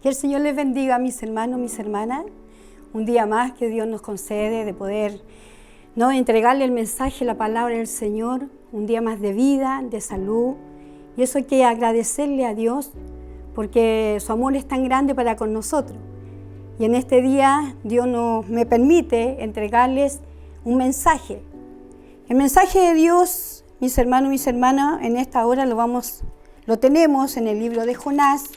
Que el Señor les bendiga, mis hermanos, mis hermanas. Un día más que Dios nos concede de poder entregarle el mensaje, la palabra del Señor. Un día más de vida, de salud. Y eso hay que agradecerle a Dios porque su amor es tan grande para con nosotros. Y en este día Dios me permite entregarles un mensaje. El mensaje de Dios, mis hermanos, mis hermanas, en esta hora lo tenemos en el libro de Jonás.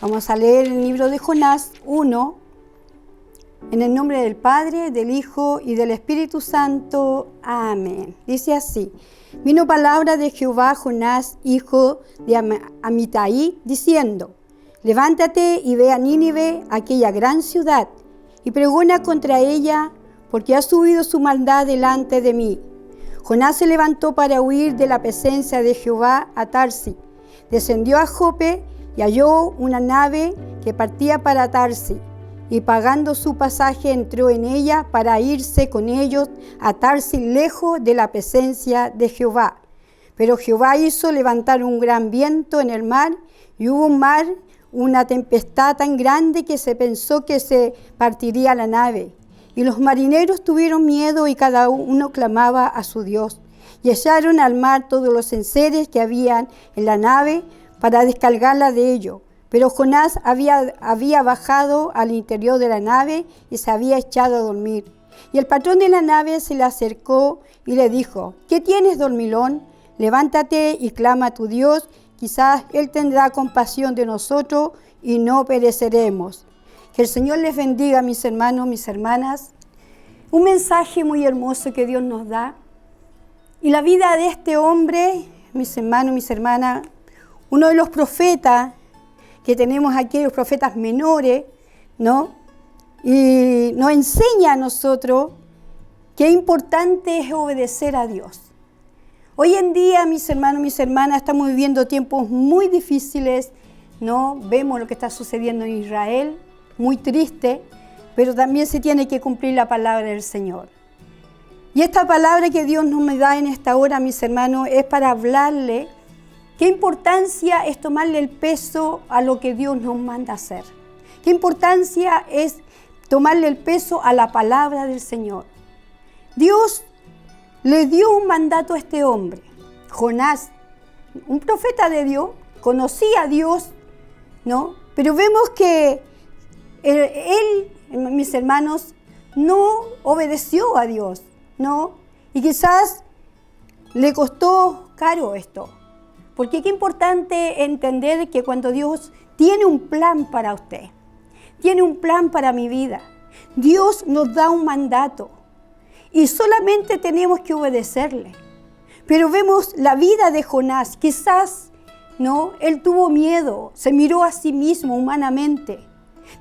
Vamos a leer el libro de Jonás 1, en el nombre del Padre, del Hijo y del Espíritu Santo. Amén. Dice así: vino palabra de Jehová a Jonás, hijo de Amitai, diciendo: levántate y ve a Nínive, aquella gran ciudad, y pregona contra ella, porque ha subido su maldad delante de mí. Jonás se levantó para huir de la presencia de Jehová a Tarsis. Descendió a Jope y halló una nave que partía para Tarsis, y pagando su pasaje entró en ella para irse con ellos a Tarsis, lejos de la presencia de Jehová. Pero Jehová hizo levantar un gran viento en el mar, y hubo una tempestad tan grande que se pensó que se partiría la nave. Y los marineros tuvieron miedo y cada uno clamaba a su Dios. Y echaron al mar todos los enseres que habían en la nave para descargarla de ello. Pero Jonás había bajado al interior de la nave y se había echado a dormir. Y el patrón de la nave se le acercó y le dijo: ¿qué tienes, dormilón? Levántate y clama a tu Dios, quizás Él tendrá compasión de nosotros y no pereceremos. Que el Señor les bendiga, mis hermanos, mis hermanas. Un mensaje muy hermoso que Dios nos da. Y la vida de este hombre, mis hermanos, mis hermanas, uno de los profetas que tenemos aquí, los profetas menores, y nos enseña a nosotros qué importante es obedecer a Dios. Hoy en día, mis hermanos, mis hermanas, estamos viviendo tiempos muy difíciles, Vemos lo que está sucediendo en Israel, muy triste, pero también se tiene que cumplir la palabra del Señor. Y esta palabra que Dios nos da en esta hora, mis hermanos, es para hablarle qué importancia es tomarle el peso a lo que Dios nos manda hacer. Qué importancia es tomarle el peso a la palabra del Señor. Dios le dio un mandato a este hombre, Jonás, un profeta de Dios, conocía a Dios, Pero vemos que él, mis hermanos, no obedeció a Dios, Y quizás le costó caro esto. Porque qué importante entender que cuando Dios tiene un plan para usted, tiene un plan para mi vida, Dios nos da un mandato y solamente tenemos que obedecerle. Pero vemos la vida de Jonás, quizás, él tuvo miedo, se miró a sí mismo humanamente,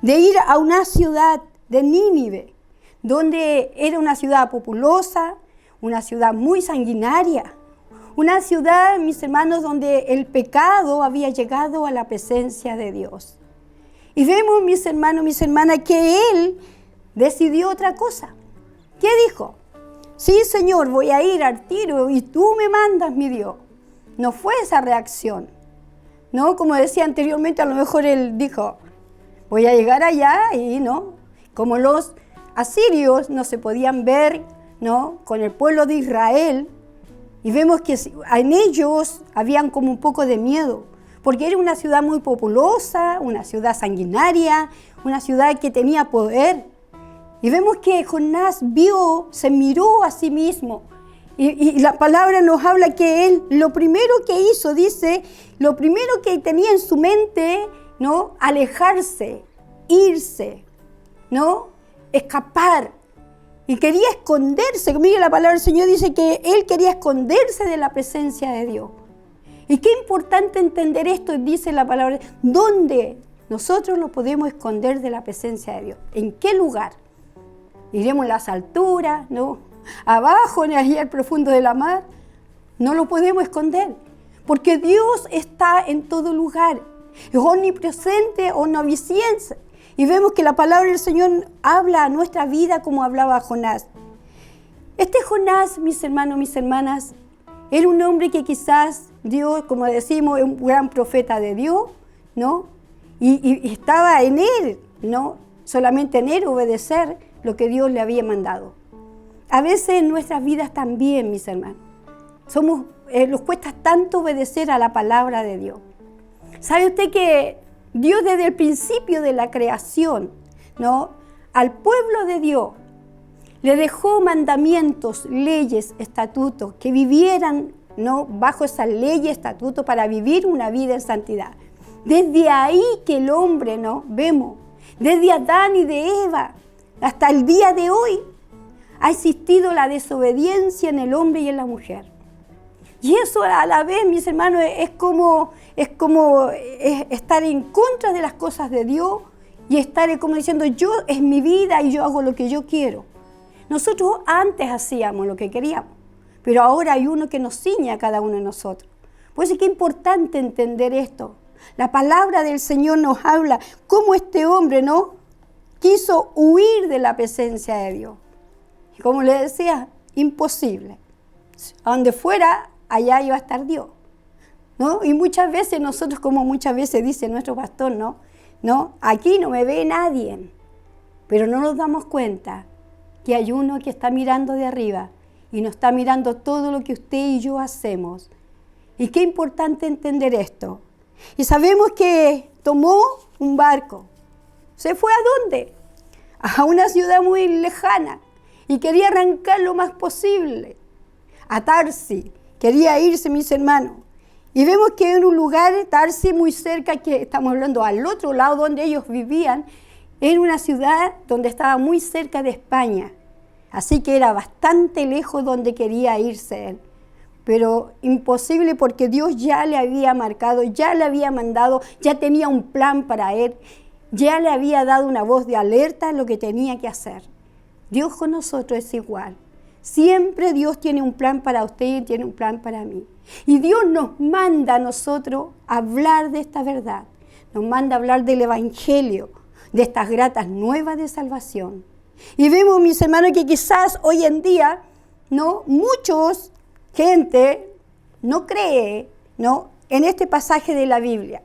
de ir a una ciudad de Nínive, donde era una ciudad populosa, una ciudad muy sanguinaria, una ciudad, mis hermanos, donde el pecado había llegado a la presencia de Dios. Y vemos, mis hermanos, mis hermanas, que él decidió otra cosa. ¿Qué dijo? Sí, Señor, voy a ir al tiro y tú me mandas, mi Dios. No fue esa reacción. Como decía anteriormente, a lo mejor él dijo: voy a llegar allá y como los asirios no se podían ver, con el pueblo de Israel. Y vemos que en ellos habían como un poco de miedo, porque era una ciudad muy populosa, una ciudad sanguinaria, una ciudad que tenía poder. Y vemos que Jonás se miró a sí mismo. Y la palabra nos habla que él, lo primero que hizo, dice, lo primero que tenía en su mente, alejarse, irse, escapar. Y quería esconderse. Mire, la palabra del Señor dice que él quería esconderse de la presencia de Dios. Y qué importante entender esto, dice la palabra. ¿Dónde nosotros nos podemos esconder de la presencia de Dios? ¿En qué lugar? ¿Iremos a las alturas? ¿Abajo, allí al profundo de la mar? No lo podemos esconder. Porque Dios está en todo lugar. Es omnipresente, omnisciente. Y vemos que la palabra del Señor habla a nuestra vida como hablaba a Jonás. Este Jonás, mis hermanos, mis hermanas, era un hombre que quizás Dios, como decimos, es un gran profeta de Dios, y estaba en él, ¿no? Solamente en él obedecer lo que Dios le había mandado. A veces en nuestras vidas también, mis hermanos, nos cuesta tanto obedecer a la palabra de Dios. ¿Sabe usted que Dios desde el principio de la creación, ¿no?, al pueblo de Dios le dejó mandamientos, leyes, estatutos, que vivieran, ¿no?, bajo esas leyes, estatutos, para vivir una vida en santidad? Desde ahí que el hombre, ¿no?, vemos, desde Adán y de Eva hasta el día de hoy, ha existido la desobediencia en el hombre y en la mujer. Y eso a la vez, mis hermanos, es como estar en contra de las cosas de Dios y estar como diciendo, yo es mi vida y yo hago lo que yo quiero. Nosotros antes hacíamos lo que queríamos, pero ahora hay uno que nos ciñe a cada uno de nosotros. Por eso es que es importante entender esto. La palabra del Señor nos habla cómo este hombre, ¿no?, quiso huir de la presencia de Dios. Y como le decía, imposible. A donde fuera, allá iba a estar Dios, ¿no? Y muchas veces nosotros, como muchas veces dice nuestro pastor, ¿no? Aquí no me ve nadie, pero no nos damos cuenta que hay uno que está mirando de arriba y nos está mirando todo lo que usted y yo hacemos. Y qué importante entender esto. Y sabemos que tomó un barco. ¿Se fue a dónde? A una ciudad muy lejana y quería arrancar lo más posible. A Tarsis. Quería irse, mis hermanos. Y vemos que en un lugar, Tarsis, muy cerca, que estamos hablando al otro lado donde ellos vivían, era una ciudad donde estaba muy cerca de España. Así que era bastante lejos donde quería irse él. Pero imposible porque Dios ya le había marcado, ya le había mandado, ya tenía un plan para él, ya le había dado una voz de alerta en lo que tenía que hacer. Dios con nosotros es igual. Siempre Dios tiene un plan para usted y tiene un plan para mí. Y Dios nos manda a nosotros hablar de esta verdad. Nos manda a hablar del Evangelio, de estas gratas nuevas de salvación. Y vemos, mis hermanos, que quizás hoy en día, ¿no?, muchos gente no cree, ¿no?, en este pasaje de la Biblia.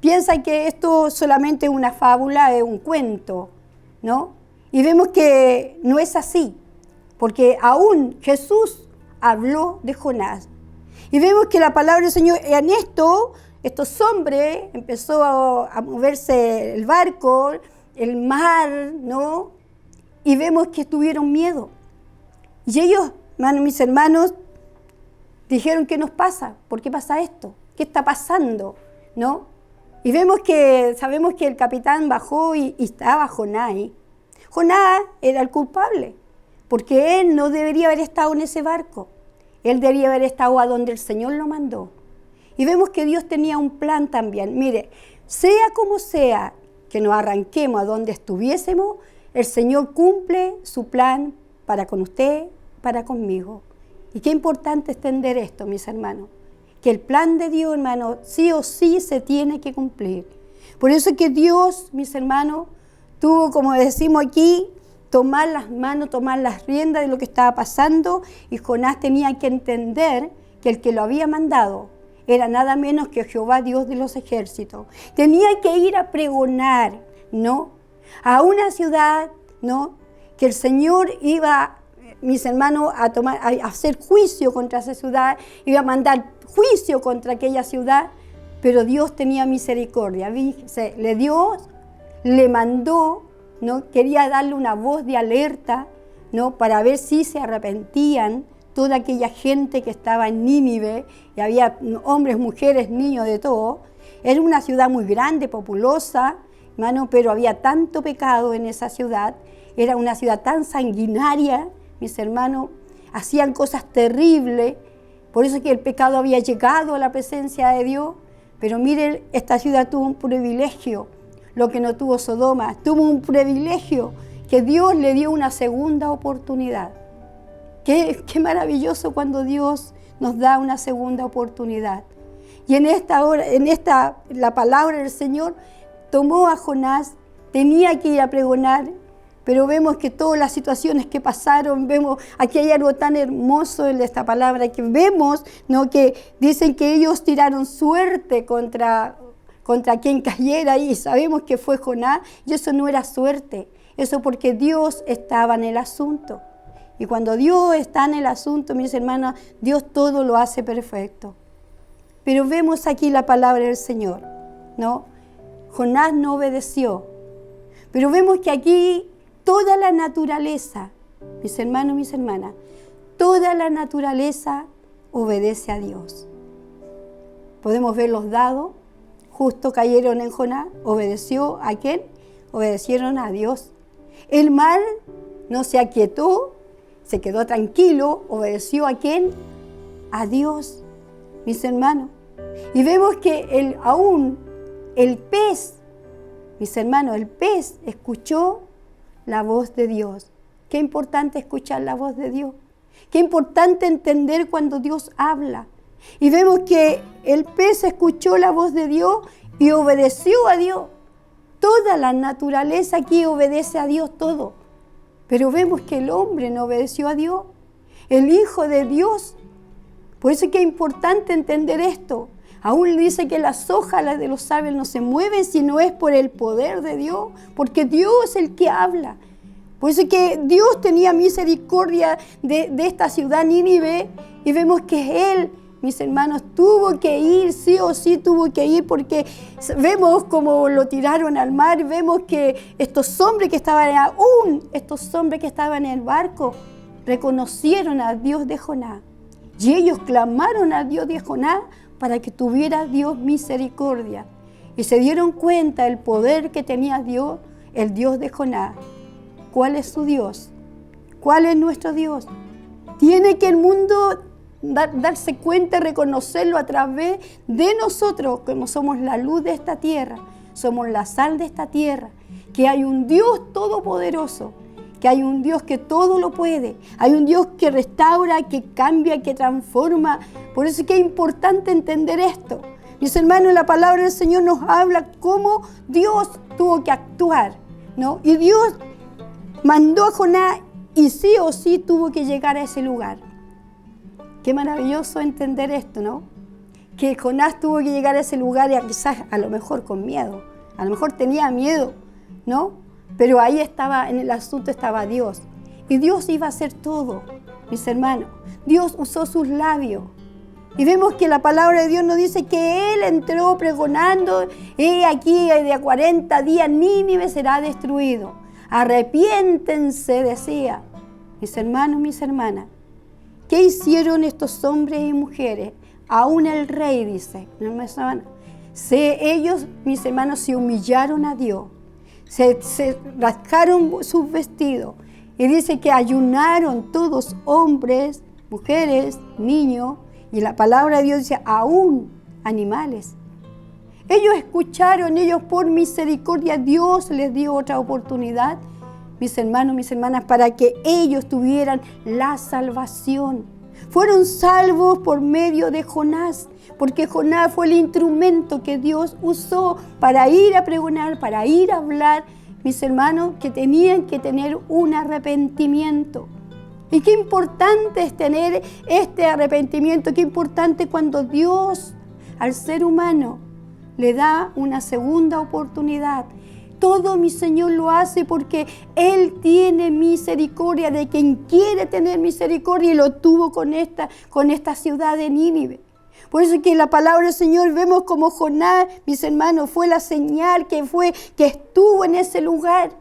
Piensa que esto solamente es una fábula, es un cuento, ¿no? Y vemos que no es así. Porque aún Jesús habló de Jonás. Y vemos que la palabra del Señor, en estos hombres, empezó a moverse el barco, el mar, ¿no? Y vemos que tuvieron miedo. Y ellos, mis hermanos, dijeron, ¿qué nos pasa? ¿Por qué pasa esto? ¿Qué está pasando? ¿No? Y sabemos que el capitán bajó y estaba Jonás ahí. Jonás era el culpable. Porque él no debería haber estado en ese barco. Él debería haber estado a donde el Señor lo mandó. Y vemos que Dios tenía un plan también. Mire, sea como sea que nos arranquemos a donde estuviésemos, el Señor cumple su plan para con usted, para conmigo. Y qué importante entender esto, mis hermanos. Que el plan de Dios, hermano, sí o sí se tiene que cumplir. Por eso es que Dios, mis hermanos, tuvo, como decimos aquí, tomar las manos, tomar las riendas de lo que estaba pasando, y Jonás tenía que entender que el que lo había mandado era nada menos que Jehová, Dios de los ejércitos. Tenía que ir a pregonar, ¿no?, a una ciudad, ¿no?, que el Señor iba, mis hermanos, a hacer juicio contra esa ciudad, iba a mandar juicio contra aquella ciudad, pero Dios tenía misericordia. Le mandó, ¿no?, quería darle una voz de alerta, ¿no?, para ver si se arrepentían toda aquella gente que estaba en Nínive, y había hombres, mujeres, niños, de todo. Era una ciudad muy grande, populosa, hermano, pero había tanto pecado en esa ciudad. Era una ciudad tan sanguinaria, mis hermanos, hacían cosas terribles. Por eso es que el pecado había llegado a la presencia de Dios. Pero miren, esta ciudad tuvo un privilegio, lo que no tuvo Sodoma. Tuvo un privilegio, que Dios le dio una segunda oportunidad. Qué maravilloso cuando Dios nos da una segunda oportunidad. Y en esta hora, la palabra del Señor tomó a Jonás, tenía que ir a pregonar, pero vemos que todas las situaciones que pasaron, vemos, aquí hay algo tan hermoso en esta palabra, que vemos, ¿no?, que dicen que ellos tiraron suerte contra contra quien cayera y sabemos que fue Jonás, y eso no era suerte, eso porque Dios estaba en el asunto. Y cuando Dios está en el asunto, mis hermanos, Dios todo lo hace perfecto. Pero vemos aquí la palabra del Señor, ¿no? Jonás no obedeció, pero vemos que aquí toda la naturaleza, mis hermanos, mis hermanas, toda la naturaleza obedece a Dios. Podemos ver los dados, justo cayeron en Jonás, ¿obedeció a quién? Obedecieron a Dios. El mar no se aquietó, se quedó tranquilo, ¿obedeció a quién? A Dios, mis hermanos. Y vemos que aún el pez, mis hermanos, el pez escuchó la voz de Dios. Qué importante escuchar la voz de Dios. Qué importante entender cuando Dios habla. Y vemos que el pez escuchó la voz de Dios y obedeció a Dios. Toda la naturaleza aquí obedece a Dios todo. Pero vemos que el hombre no obedeció a Dios. El Hijo de Dios. Por eso es que es importante entender esto. Aún dice que las hojas de los árboles no se mueven si no es por el poder de Dios. Porque Dios es el que habla. Por eso es que Dios tenía misericordia de esta ciudad Nínive. Y vemos que Él, mis hermanos, tuvo que ir, sí o sí tuvo que ir, porque vemos cómo lo tiraron al mar, vemos que estos hombres que estaban en el barco, reconocieron al Dios de Jonás. Y ellos clamaron al Dios de Jonás para que tuviera Dios misericordia. Y se dieron cuenta del poder que tenía Dios, el Dios de Jonás. ¿Cuál es su Dios? ¿Cuál es nuestro Dios? Tiene que el mundo darse cuenta, reconocerlo a través de nosotros, como somos la luz de esta tierra, somos la sal de esta tierra, que hay un Dios todopoderoso, que hay un Dios que todo lo puede, hay un Dios que restaura, que cambia, que transforma. Por eso es que es importante entender esto. Mis hermanos, la palabra del Señor nos habla cómo Dios tuvo que actuar, ¿no? Y Dios mandó a Jonás y sí o sí tuvo que llegar a ese lugar. Qué maravilloso entender esto, ¿no? Que Jonás tuvo que llegar a ese lugar y quizás a lo mejor con miedo. A lo mejor tenía miedo, ¿no? Pero ahí estaba, en el asunto estaba Dios. Y Dios iba a hacer todo, mis hermanos. Dios usó sus labios. Y vemos que la palabra de Dios nos dice que Él entró pregonando, aquí de 40 días Nínive será destruido. Arrepiéntense, decía. Mis hermanos, mis hermanas. ¿Qué hicieron estos hombres y mujeres? Aún el rey dice, ellos, mis hermanos, se humillaron a Dios, se rasgaron sus vestidos y dice que ayunaron todos, hombres, mujeres, niños, y la palabra de Dios dice aún animales. Ellos escucharon, ellos por misericordia, Dios les dio otra oportunidad, mis hermanos, mis hermanas, para que ellos tuvieran la salvación. Fueron salvos por medio de Jonás, porque Jonás fue el instrumento que Dios usó para ir a pregonar, para ir a hablar, mis hermanos, que tenían que tener un arrepentimiento. Y qué importante es tener este arrepentimiento, qué importante cuando Dios al ser humano le da una segunda oportunidad. Todo mi Señor lo hace porque Él tiene misericordia de quien quiere tener misericordia y lo tuvo con esta ciudad de Nínive. Por eso es que la palabra del Señor vemos como Jonás, mis hermanos, fue la señal que estuvo en ese lugar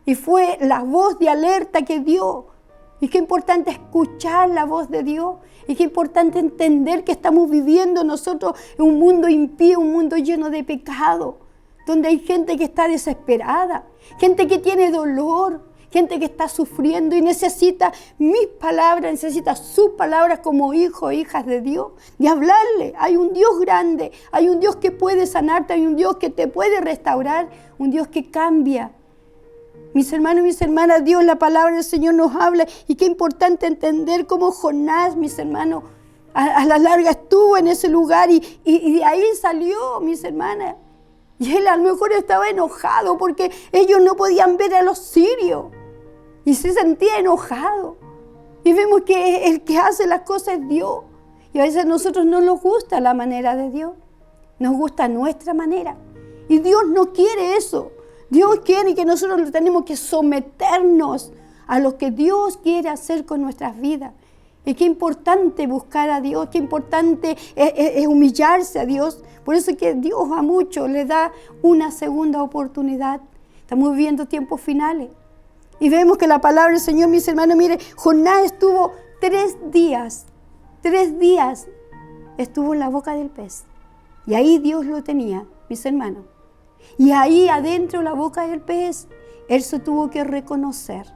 y fue la voz de alerta que dio. Y qué importante escuchar la voz de Dios. Y qué importante entender que estamos viviendo nosotros en un mundo impío, un mundo lleno de pecado, donde hay gente que está desesperada, gente que tiene dolor, gente que está sufriendo y necesita mis palabras, necesita sus palabras como hijos e hijas de Dios, de hablarle. Hay un Dios grande, hay un Dios que puede sanarte, hay un Dios que te puede restaurar, un Dios que cambia. Mis hermanos y mis hermanas, Dios, la palabra del Señor nos habla y qué importante entender cómo Jonás, mis hermanos, a la larga estuvo en ese lugar y de ahí salió, mis hermanas. Y él a lo mejor estaba enojado porque ellos no podían ver a los sirios. Y se sentía enojado. Y vemos que el que hace las cosas es Dios. Y a veces a nosotros no nos gusta la manera de Dios. Nos gusta nuestra manera. Y Dios no quiere eso. Dios quiere que nosotros tenemos que someternos a lo que Dios quiere hacer con nuestras vidas. Y qué importante buscar a Dios, qué importante es humillarse a Dios. Por eso es que Dios a muchos les da una segunda oportunidad. Estamos viviendo tiempos finales. Y vemos que la palabra del Señor, mis hermanos, mire, Jonás estuvo 3 días estuvo en la boca del pez. Y ahí Dios lo tenía, mis hermanos. Y ahí adentro de la boca del pez, él se tuvo que reconocer.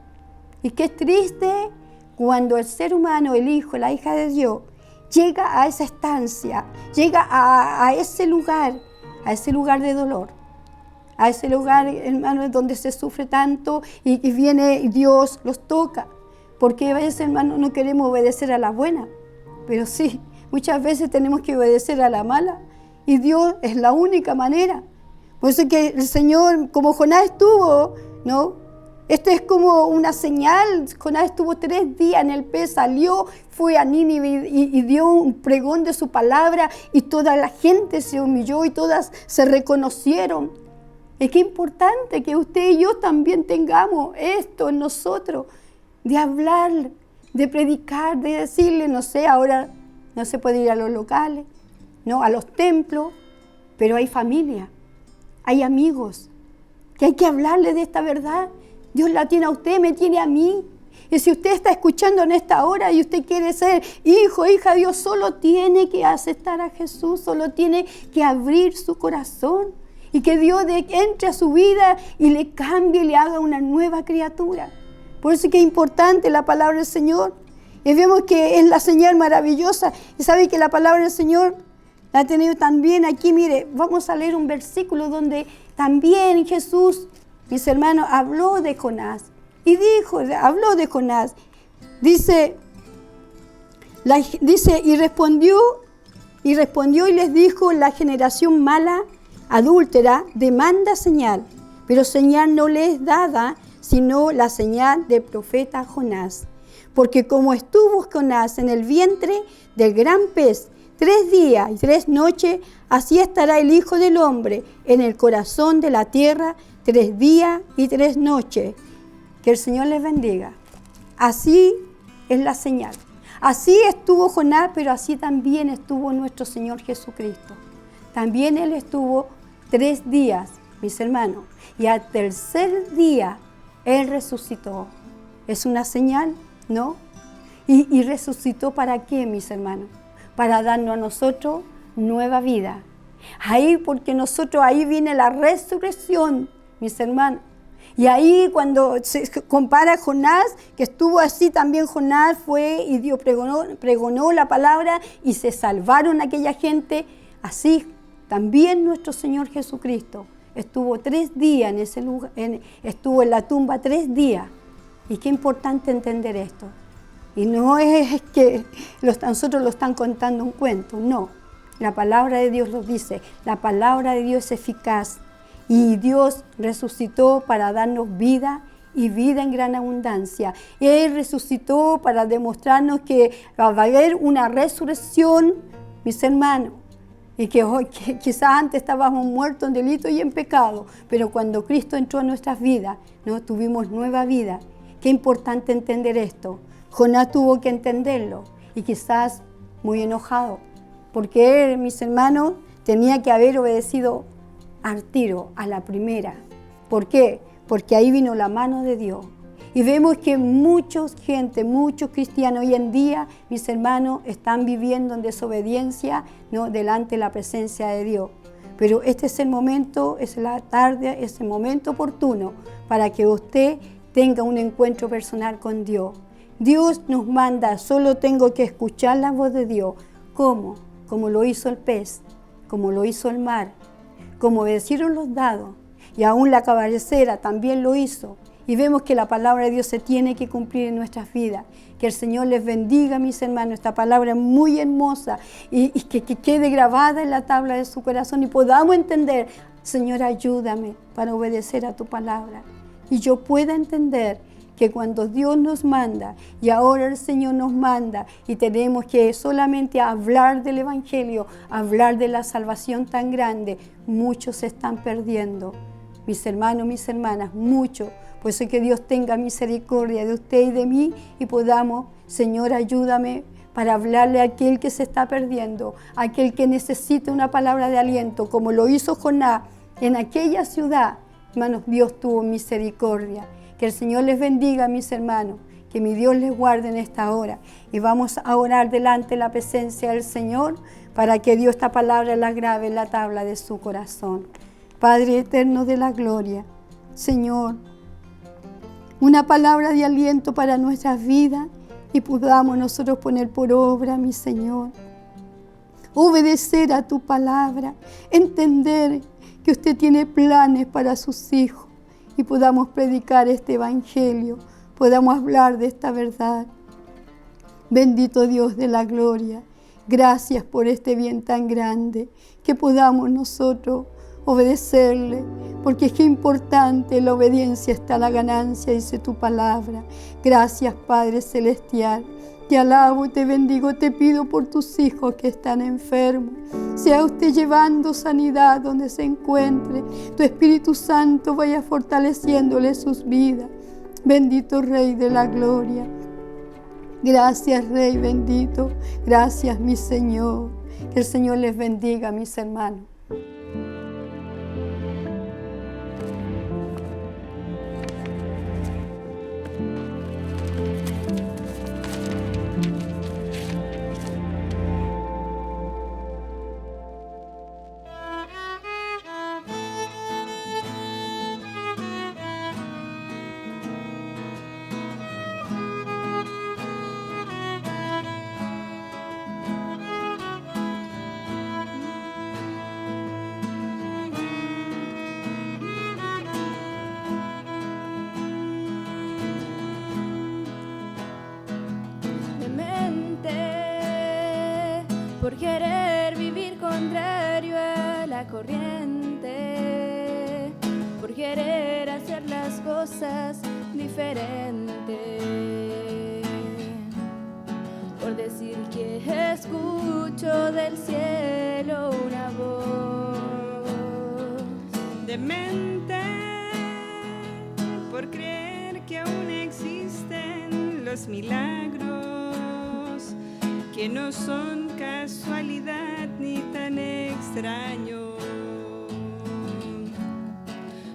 Y qué triste cuando el ser humano, el hijo, la hija de Dios, llega a esa estancia, llega a ese lugar de dolor, a ese lugar, hermano, donde se sufre tanto y viene Dios, los toca. Porque a veces, hermano, no queremos obedecer a la buena, pero sí, muchas veces tenemos que obedecer a la mala. Y Dios es la única manera. Por eso es que el Señor, como Jonás estuvo, ¿no? Esto es como una señal. Jonás estuvo 3 días en el pez, salió, fue a Nínive y dio un pregón de su palabra y toda la gente se humilló y todas se reconocieron. Es que es importante que usted y yo también tengamos esto en nosotros, de hablar, de predicar, de decirle, no sé, ahora no se puede ir a los locales, no, a los templos, pero hay familia, hay amigos, que hay que hablarle de esta verdad. Dios la tiene a usted, me tiene a mí. Y si usted está escuchando en esta hora y usted quiere ser hijo, hija de Dios, solo tiene que aceptar a Jesús, solo tiene que abrir su corazón y que Dios entre a su vida y le cambie y le haga una nueva criatura. Por eso es que es importante la palabra del Señor. Y vemos que es la señal maravillosa. Y sabe que la palabra del Señor la ha tenido también aquí. Mire, vamos a leer un versículo donde también Jesús, mis hermanos, habló de Jonás. Y habló de Jonás. Dice, y respondió y les dijo: la generación mala, adúltera, demanda señal, pero señal no le es dada, sino la señal del profeta Jonás. Porque como estuvo Jonás en el vientre del gran pez 3 días y 3 noches, así estará el Hijo del Hombre en el corazón de la tierra 3 días y 3 noches. Que el Señor les bendiga. Así es la señal. Así estuvo Jonás, pero así también estuvo nuestro Señor Jesucristo. También Él estuvo 3 días, mis hermanos, y al 3er día Él resucitó. ¿Es una señal? ¿No? ¿Y resucitó para qué, mis hermanos? Para darnos a nosotros nueva vida. Ahí viene la resurrección, mis hermanos. Y ahí cuando se compara a Jonás, que estuvo así, también Jonás fue y Dios pregonó la palabra y se salvaron aquella gente. Así también nuestro Señor Jesucristo estuvo 3 días en ese lugar, estuvo en la tumba 3 días. Y qué importante entender esto. Y no es que nosotros lo están contando un cuento, no. La palabra de Dios lo dice, la palabra de Dios es eficaz. Y Dios resucitó para darnos vida y vida en gran abundancia. Él resucitó para demostrarnos que va a haber una resurrección, mis hermanos. Y que hoy, quizás antes estábamos muertos en delito y en pecado, pero cuando Cristo entró en nuestras vidas, ¿no? Tuvimos nueva vida. Qué importante entender esto. Jonás tuvo que entenderlo y quizás muy enojado, porque él, mis hermanos, tenía que haber obedecido al tiro, a la primera. ¿Por qué? Porque ahí vino la mano de Dios. Y vemos que muchos cristianos hoy en día, mis hermanos, están viviendo en desobediencia, ¿no? Delante de la presencia de Dios. Pero este es el momento, es la tarde, es el momento oportuno para que usted tenga un encuentro personal con Dios. Dios nos manda, solo tengo que escuchar la voz de Dios. ¿Cómo? Como lo hizo el pez, como lo hizo el mar, como obedecieron los dados, y aún la cabecera también lo hizo. Y vemos que la palabra de Dios se tiene que cumplir en nuestras vidas. Que el Señor les bendiga, mis hermanos. Esta palabra es muy hermosa y que quede grabada en la tabla de su corazón y podamos entender: Señor, ayúdame para obedecer a tu palabra. Y yo pueda entender que cuando Dios nos manda, y ahora el Señor nos manda, y tenemos que solamente hablar del Evangelio, hablar de la salvación tan grande, muchos se están perdiendo. Mis hermanos, mis hermanas, muchos. Por eso que Dios tenga misericordia de usted y de mí y podamos, Señor, ayúdame para hablarle a aquel que se está perdiendo, a aquel que necesita una palabra de aliento, como lo hizo Jonás en aquella ciudad. Hermanos, Dios tuvo misericordia. Que el Señor les bendiga, mis hermanos, que mi Dios les guarde en esta hora. Y vamos a orar delante de la presencia del Señor para que Dios esta palabra la grabe en la tabla de su corazón. Padre eterno de la gloria, Señor, una palabra de aliento para nuestras vidas y podamos nosotros poner por obra, mi Señor. Obedecer a tu palabra, entender que usted tiene planes para sus hijos y podamos predicar este evangelio, podamos hablar de esta verdad. Bendito Dios de la gloria, gracias por este bien tan grande, que podamos nosotros obedecerle, porque es que importante la obediencia está la ganancia, dice tu palabra. Gracias, Padre Celestial. Te alabo y te bendigo, te pido por tus hijos que están enfermos. Sea usted llevando sanidad donde se encuentre. Tu Espíritu Santo vaya fortaleciéndole sus vidas. Bendito Rey de la gloria. Gracias, Rey bendito. Gracias, mi Señor. Que el Señor les bendiga, mis hermanos. Por querer vivir contrario a la corriente, por querer hacer las cosas diferentes, por decir que escucho del cielo una voz. Demente, por creer que aún existen los milagros, que no son casualidad ni tan extraños,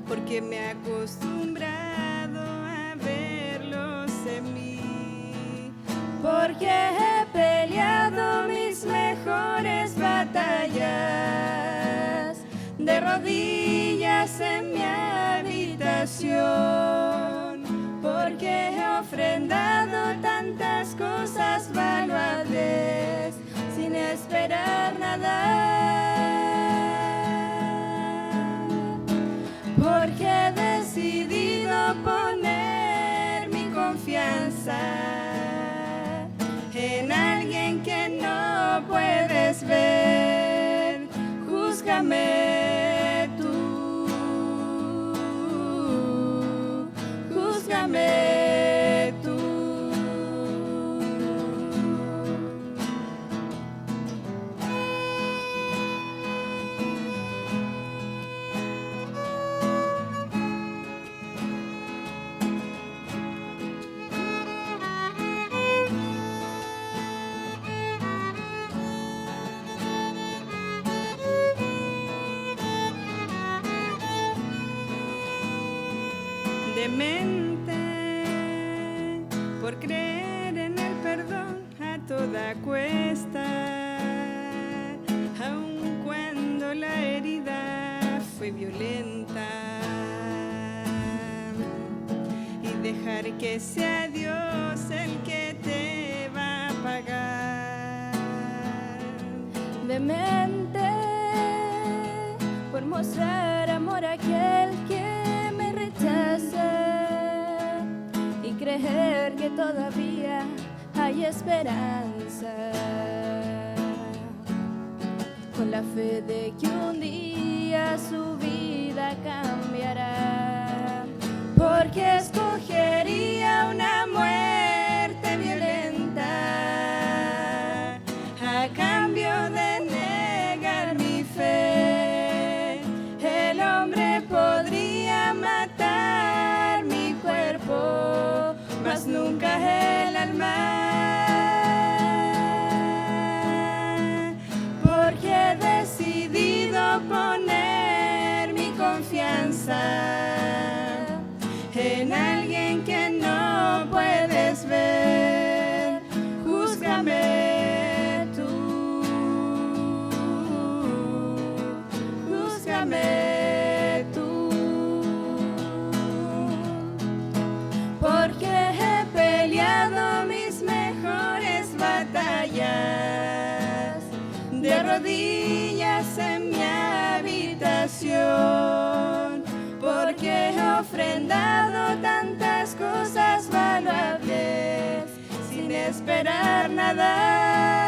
porque me he acostumbrado a verlos en mí, porque he peleado mis mejores batallas de rodillas en mi habitación, porque he ofrendado tantas cosas valuables sin esperar nada, porque he decidido poner mi confianza en alguien que no puedes ver. Júzgame tú, júzgame tú. Demente, por creer en el perdón a toda cuesta, aun cuando la herida fue violenta, y dejar que sea Dios el que te va a pagar. Demente, por mostrar amor a aquel que me rechaza y creer que todavía hay esperanza, con la fe de que un día su vida cambiará, porque escogería hombre podría matar mi cuerpo, mas nunca el alma. Porque he decidido poner mi confianza en alguien que no puedes ver. Júzgame tú, júzgame tú, porque he peleado mis mejores batallas de rodillas en mi habitación, porque he ofrendado tantas cosas valuables sin esperar nada.